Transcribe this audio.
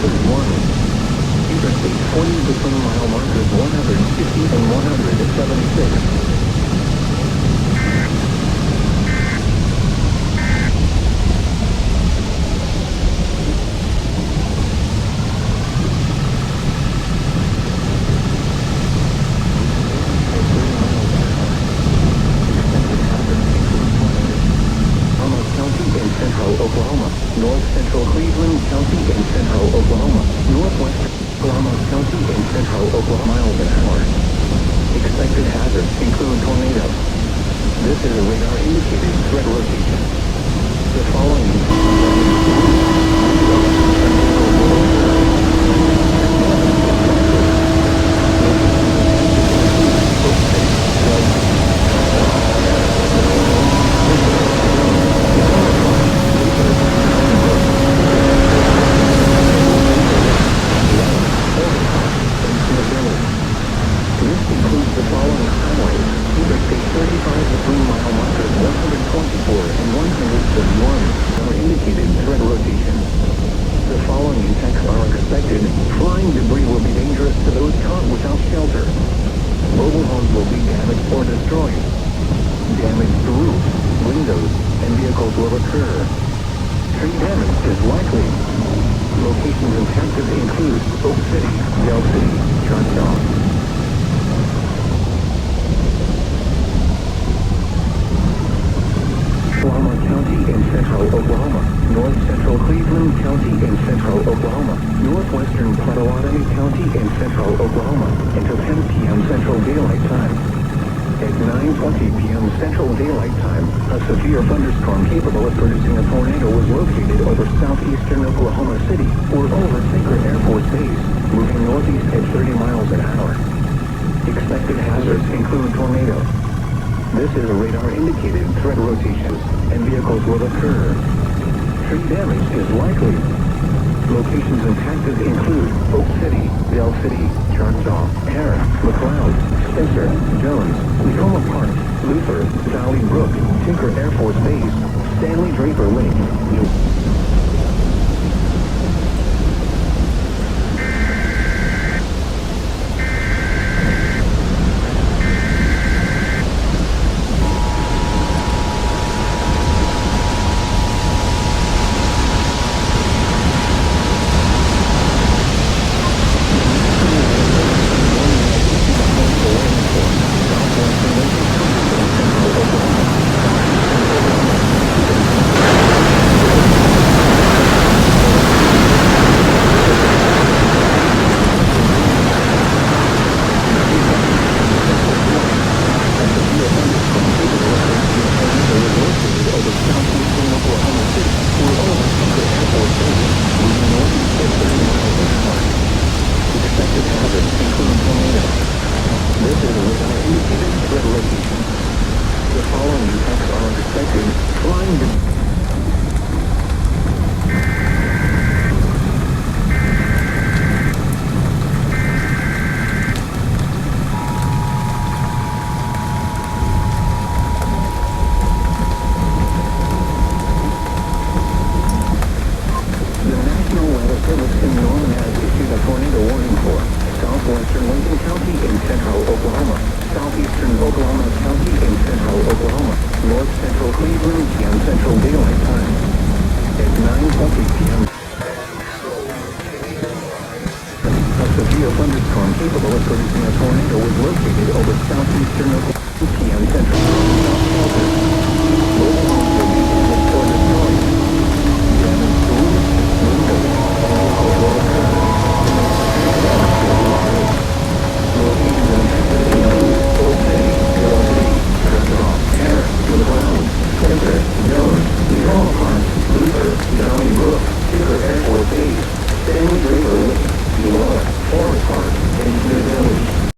is 1. Interstate 40 between mile markers 150 and 176. Oklahoma, north central Cleveland County and central Oklahoma, northwest Oklahoma County and central Oklahoma miles an hour. Expected hazards include tornado. This is a radar indicated threat location. The following flying debris will be dangerous to those caught without shelter. Mobile homes will be damaged or destroyed. Damage to roofs, windows, and vehicles will occur. Tree damage is likely. Locations impacted include Oak City, Del City, Choctaw. Oklahoma County and central Oklahoma, north central Cleveland County and central Oklahoma, northwestern Potawatomi County and central Oklahoma, until 10 p.m. Central Daylight Time. At 9:20 p.m. Central Daylight Time, a severe thunderstorm capable of producing a tornado was located over southeastern Oklahoma City or over Tinker Air Force Base, moving northeast at 30 miles an hour. Expected hazards include tornado. This is a radar-indicated threat rotation, and vehicles will occur. Tree damage is likely. Locations impacted include Oak City, Del City, Choctaw, Harris, McLeod, Spencer, Jones, Tacoma Park, Luther, Valley Brook, Tinker Air Force Base, Stanley Draper Lake, thunderstorm capable of producing a tornado was located over southeastern Oklahoma PM Central. Mobile homes will be damaged or destroyed. Damage to roofs, windows, and vehicles will occur. Locations impacted include Oak City, Del City, Choctaw, Harris, McLeod, Spencer, Jones, Tacoma Park, Luther, Valley Brook, Tinker Air Force Base, Stanley Draper Lake, Forest Park, and Smithville.